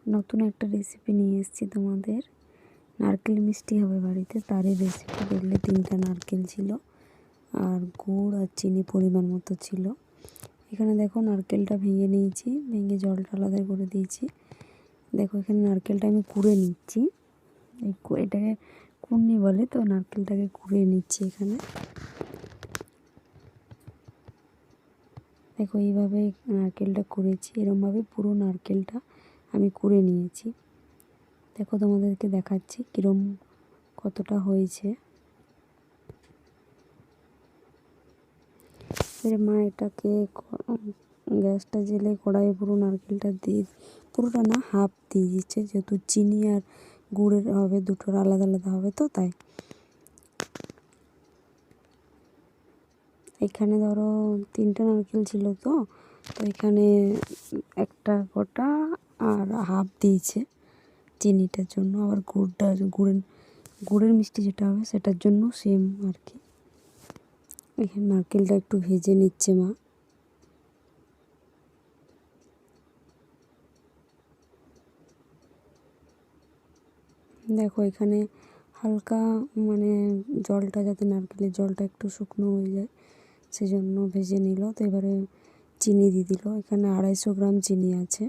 নতুন একটা রেসিপি নিয়ে এসেছি তোমাদের। নারকেল মিষ্টি হবে বাড়িতে, তারই রেসিপি। দেখলে 3টা নারকেল ছিল, আর গুড় আর চিনি পরিমাণ মতো ছিল। এখানে দেখো নারকেলটা ভেঙে নিয়েছি, ভেঙে জলটা আলাদা করে দিয়েছি। দেখো এখানে নারকেলটা আমি কুড়ে নিচ্ছি। এটাকে কুড়নি বলে, তো নারকেলটাকে কুড়ে নিচ্ছি এখানে। দেখো এইভাবে নারকেলটা কুড়েছি, এরমভাবে পুরো নারকেলটা আমি কুড়ে নিয়েছি। দেখো তোমাদেরকে দেখাচ্ছি কিরম কতটা হয়েছে। এর মা এটাকে গ্যাসটা জেলে কড়াইয়ে পুরো নারকেলটা দিয়ে, পুরোটা না হাফ দিয়ে দিচ্ছে, যেহেতু চিনি আর গুড়ের হবে, দুটোর আলাদা আলাদা হবে, তো তাই। এখানে ধরো 3টা নারকেল ছিল, তো এখানে একটা গোটা আর হাফ দিয়েছে চিনিটার জন্য, আবার গুড়ের মিষ্টি যেটা হবে সেটার জন্য সেম আর কি। এখানে নারকেলটা একটু ভেজে নিচ্ছে মা। দেখো এখানে হালকা মানে জলটা, যাতে নারকেলের জলটা একটু শুকনো হয়ে যায় সেজন্য ভেজে নিল। তো এবারে চিনি দিয়ে দিল। এখানে 250 গ্রাম চিনি আছে।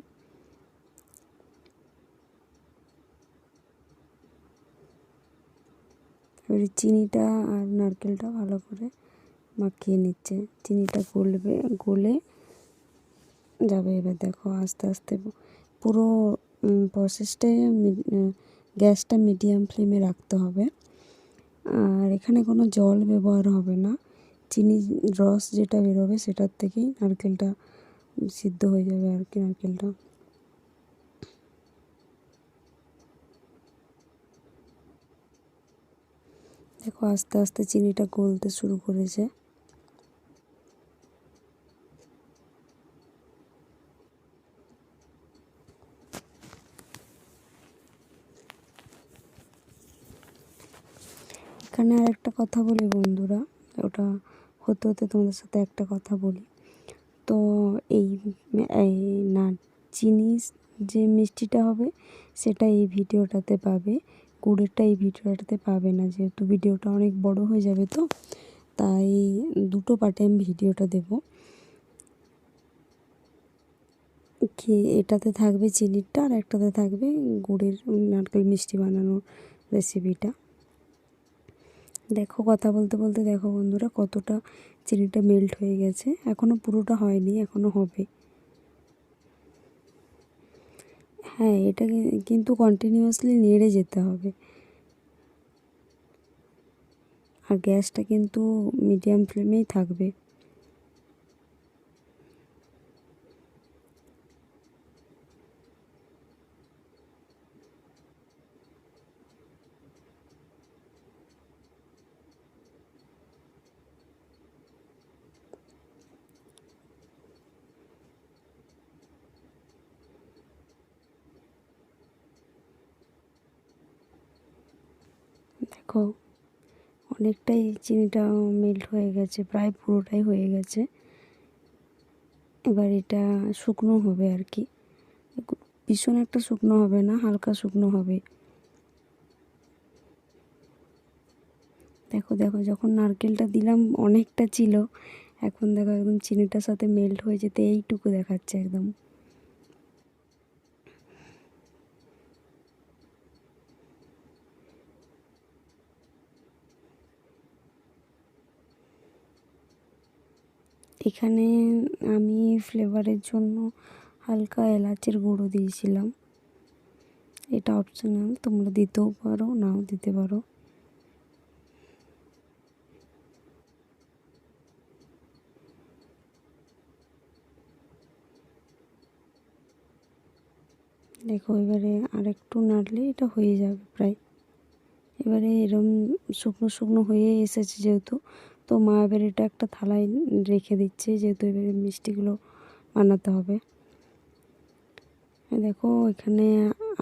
এবারে চিনিটা আর নারকেলটা ভালো করে মাখিয়ে নিচ্ছে। চিনিটা গলে যাবে। এবার দেখো আস্তে আস্তে পুরো প্রসেসটাই গ্যাসটা মিডিয়াম ফ্লেমে রাখতে হবে। আর এখানে কোনো জল ব্যবহার হবে না, চিনি রস যেটা বেরোবে সেটার থেকেই নারকেলটা সিদ্ধ হয়ে যাবে আর কি। নারকেলটা দেখো আস্তে আস্তে চিনিটা গলতে শুরু করেছে। এখানে আর একটা কথা বলি বন্ধুরা, ওটা হতে হতে তোমাদের সাথে একটা কথা বলি। তো এই এই না চিনি যে মিষ্টিটা হবে সেটা এই ভিডিওটাতে পাবে, গুড়েরটা এই ভিডিওটাতে পাবে না, যেহেতু ভিডিওটা অনেক বড় হয়ে যাবে, তো তাই দুটো পার্টে আমি ভিডিওটা দেব। কি এটাতে থাকবে চিনিরটা, আর একটাতে থাকবে গুড়ের নারকেল মিষ্টি বানানোর রেসিপিটা। দেখো কথা বলতে বলতে দেখো বন্ধুরা কতটা চিনিটা মেল্ট হয়ে গেছে। এখনও পুরোটা হয়নি, এখনও হবে। হ্যাঁ, এটাকে কিন্তু কন্টিনিউয়াসলি নেড়ে যেতে হবে, আর গ্যাসটা কিন্তু মিডিয়াম ফ্লেমেই থাকবে। দেখো অনেকটাই চিনিটা মেল্ট হয়ে গেছে, প্রায় পুরোটাই হয়ে গেছে। এবার এটা শুকনো হবে আর কি, ভীষণ একটা শুকনো হবে না, হালকা শুকনো হবে। দেখো দেখো যখন নারকেলটা দিলাম অনেকটা ছিল, এখন দেখো একদম চিনিটার সাথে মেল্ট হয়ে যেতে এইটুকু দেখাচ্ছে একদম। এখানে আমি ফ্লেভারের জন্য হালকা এলাচের গুঁড়ো দিয়েছিলাম। এটা অপশনাল, তোমরা দিতেও পারো, নাও দিতে পারো। দেখো এবারে আর একটু নাড়লে এটা হয়ে যাবে প্রায়। এবারে এরম শুকনো শুকনো হয়ে এসেছে যেহেতু, তো মা এবারে এটা একটা থালায় রেখে দিচ্ছে, যেহেতু এবারে মিষ্টিগুলো বানাতে হবে। দেখো এখানে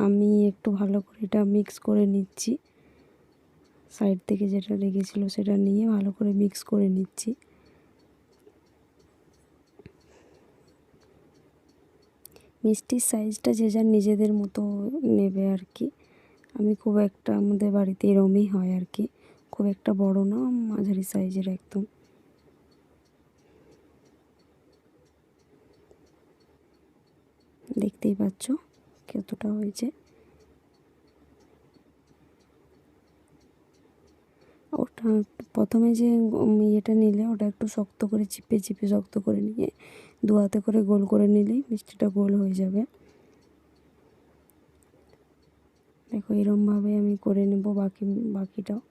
আমি একটু ভালো করে এটা মিক্স করে নিচ্ছি, সাইড থেকে যেটা লেগেছিলো সেটা নিয়ে ভালো করে মিক্স করে নিচ্ছি। মিষ্টির সাইজটা যে যার নিজেদের মতো নেবে আর কি। আমি খুব একটা, আমাদের বাড়িতে এরমই হয় আর কি, খুব একটা বড় না, মাঝারি সাইজের একদম। দেখতেই পাচ্ছ কতটা হয়েছে। ওটা প্রথমে যে ইয়েটা নিলে ওটা একটু শক্ত করে চিপে চিপে শক্ত করে নিয়ে দু হাতে করে গোল করে নিলেই মিষ্টিটা গোল হয়ে যাবে। দেখো এরমভাবে আমি করে নেব বাকিটাও।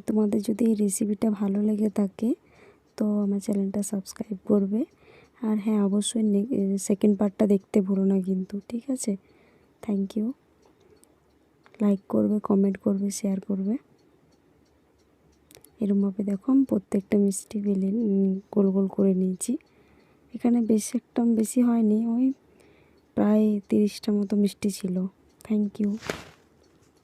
তোমাদের যদি এই রেসিপিটা ভালো লেগে থাকে তো আমার চ্যানেলটা সাবস্ক্রাইব করবে। আর হ্যাঁ, অবশ্যই সেকেন্ড পার্টটা দেখতে ভুলো না কিন্তু, ঠিক আছে? Thank you. লাইক করবে, কমেন্ট করবে, শেয়ার করবে। এরমভাবে দেখো আমি প্রত্যেকটা মিষ্টি গোল গোল করে নিয়েছি। এখানে বেশি হয়নি, ওই প্রায় 30টা মতো মিষ্টি ছিল। Thank you.